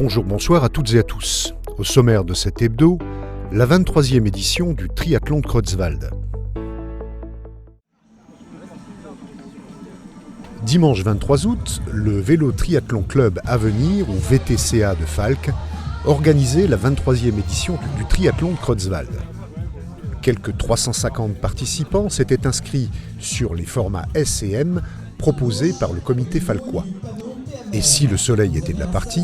Bonjour, bonsoir à toutes et à tous. Au sommaire de cet hebdo, la 23e édition du triathlon de Creutzwald. Dimanche 23 août, le Vélo Triathlon Club Avenir, ou VTCA de Falck, organisait la 23e édition du triathlon de Creutzwald. Quelques 350 participants s'étaient inscrits sur les formats S et M proposés par le comité falcois. Et si le soleil était de la partie,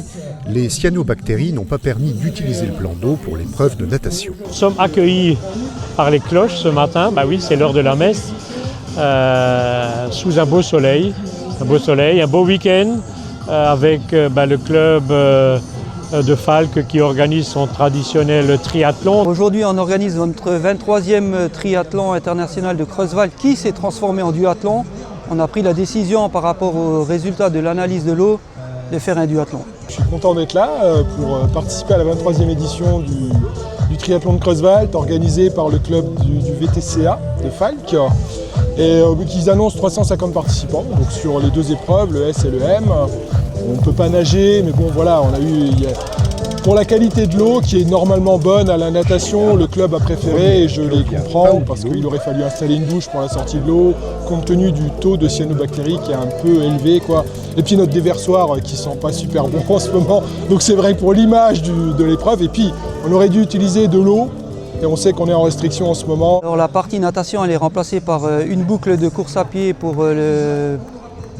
les cyanobactéries n'ont pas permis d'utiliser le plan d'eau pour l'épreuve de natation. Nous sommes accueillis par les cloches ce matin, oui, c'est l'heure de la messe, sous un beau soleil, un beau week-end avec le club de Falck qui organise son traditionnel triathlon. Aujourd'hui, on organise notre 23e triathlon international de Creutzwald qui s'est transformé en duathlon. On a pris la décision par rapport aux résultats de l'analyse de l'eau de faire un duathlon. Je suis content d'être là pour participer à la 23e édition du triathlon de Creutzwald organisé par le club du VTCA de Falck. Et ils annoncent 350 participants donc sur les deux épreuves, le S et le M. On ne peut pas nager, mais bon voilà, pour la qualité de l'eau qui est normalement bonne à la natation, le club a préféré, et je les comprends, parce qu'il aurait fallu installer une douche pour la sortie de l'eau, compte tenu du taux de cyanobactéries qui est un peu élevé, quoi. Et puis notre déversoir qui sent pas super bon en ce moment. Donc c'est vrai que pour l'image de l'épreuve, et puis on aurait dû utiliser de l'eau, et on sait qu'on est en restriction en ce moment. Alors, la partie natation, elle est remplacée par une boucle de course à pied pour le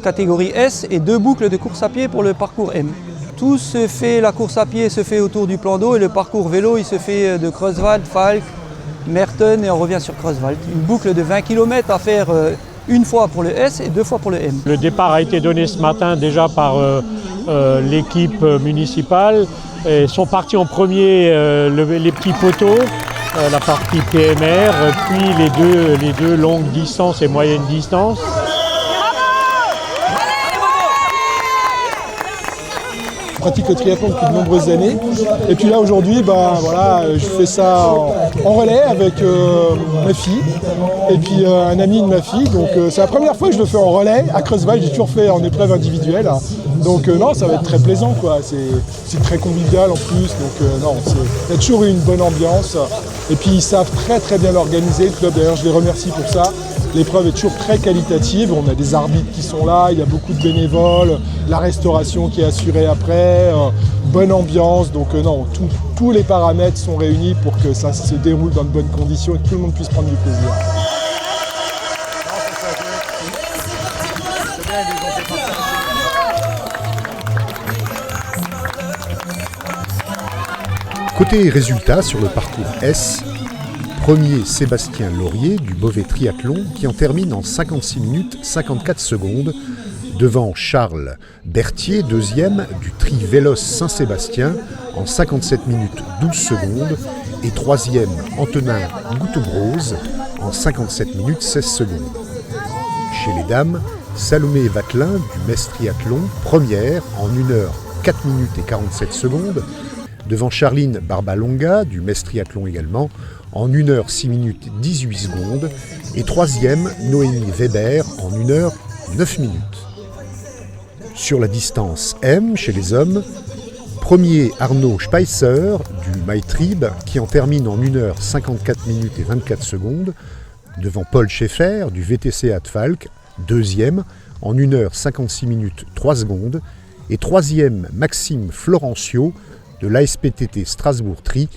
catégorie S et 2 boucles de course à pied pour le parcours M. Tout se fait, la course à pied se fait autour du plan d'eau et le parcours vélo il se fait de Creutzwald, Falck, Merten et on revient sur Creutzwald. Une boucle de 20 km à faire une fois pour le S et 2 fois pour le M. Le départ a été donné ce matin déjà par l'équipe municipale. Et sont partis en premier les petits poteaux, la partie PMR, puis les deux longues distances et moyennes distances. Je pratique le triathlon depuis de nombreuses années. Et puis là aujourd'hui, je fais ça en relais avec ma fille et puis un ami de ma fille. Donc c'est la première fois que je le fais en relais. À Creutzwald, j'ai toujours fait en épreuve individuelle. Donc non, ça va être très plaisant, quoi. C'est très convivial en plus. Donc il y a toujours eu une bonne ambiance. Et puis ils savent très très bien l'organiser, le club. D'ailleurs, je les remercie pour ça. L'épreuve est toujours très qualitative, on a des arbitres qui sont là, il y a beaucoup de bénévoles, la restauration qui est assurée après, bonne ambiance, donc tous les paramètres sont réunis pour que ça se déroule dans de bonnes conditions et que tout le monde puisse prendre du plaisir. Côté résultats sur le parcours S, premier Sébastien Laurier du Beauvais Triathlon qui en termine en 56 minutes 54 secondes devant Charles Berthier, deuxième du Tri Vélos Saint-Sébastien en 57 minutes 12 secondes et troisième Antonin Goutebrose en 57 minutes 16 secondes. Chez les dames, Salomé Vatelin du Metz Triathlon, première en 1 heure 4 minutes et 47 secondes devant Charline Barbalonga du Metz Triathlon également en 1 heure 6 minutes 18 secondes et troisième Noémie Weber en 1 heure 9 minutes. Sur la distance M chez les hommes, premier Arnaud Speisser du MyTrib qui en termine en 1 heure 54 minutes et 24 secondes devant Paul Schaeffer du VTCA de Falck, deuxième en 1 heure 56 minutes 3 secondes et troisième Maxime Florencio de l'ASPTT Strasbourg Tri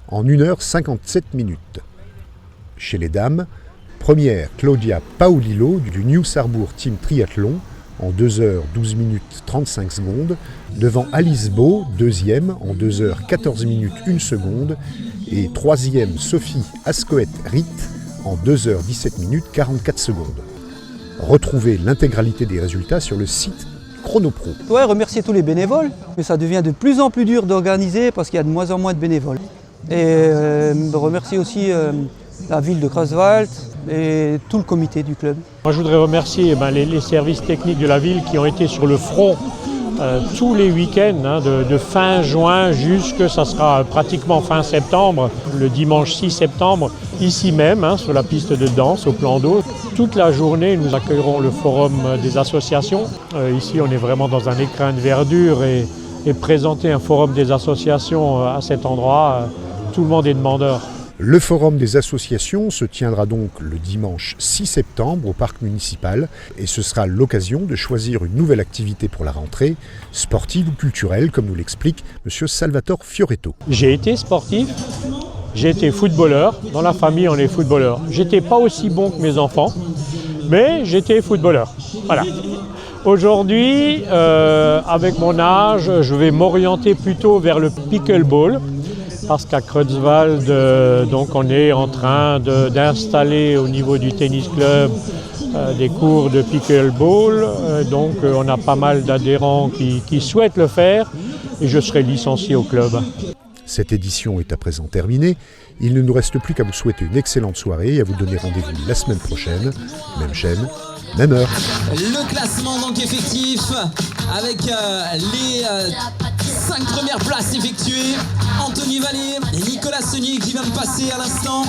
en 1 heure 57 minutes. Chez les dames, première Claudia Paolillo du New Sarrebourg Team Triathlon en 2 heures 12 minutes 35 secondes, devant Alice Beau, deuxième en 2 heures 14 minutes 1 seconde, et troisième Sophie Ascoët-Ritt en 2 heures 17 minutes 44 secondes. Retrouvez l'intégralité des résultats sur le site Chronopro. Je voudrais remercier tous les bénévoles, mais ça devient de plus en plus dur d'organiser parce qu'il y a de moins en moins de bénévoles. Et remercier aussi la ville de Creutzwald et tout le comité du club. Moi, je voudrais remercier les services techniques de la ville qui ont été sur le front tous les week-ends, de fin juin jusque, ça sera pratiquement fin septembre, le dimanche 6 septembre, ici même, sur la piste de danse au plan d'eau. Toute la journée, nous accueillerons le forum des associations. Ici, on est vraiment dans un écrin de verdure et et présenter un forum des associations à cet endroit, tout le monde est demandeur. Le forum des associations se tiendra donc le dimanche 6 septembre au parc municipal et ce sera l'occasion de choisir une nouvelle activité pour la rentrée, sportive ou culturelle, comme nous l'explique M. Salvatore Fioretto. J'ai été sportif, j'ai été footballeur, dans la famille on est footballeur. J'étais pas aussi bon que mes enfants, mais j'étais footballeur. Voilà. Aujourd'hui, avec mon âge, je vais m'orienter plutôt vers le pickleball. Parce qu'à Creutzwald, donc on est en train d'installer au niveau du tennis club des cours de pickleball. Donc on a pas mal d'adhérents qui souhaitent le faire et je serai licencié au club. Cette édition est à présent terminée. Il ne nous reste plus qu'à vous souhaiter une excellente soirée et à vous donner rendez-vous la semaine prochaine. Même chaîne, même heure. Le classement donc effectif avec les 5 premières places effectuées. Anthony Vallée et Nicolas Saunier qui vient de passer à l'instant.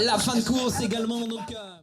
La fin de course également donc.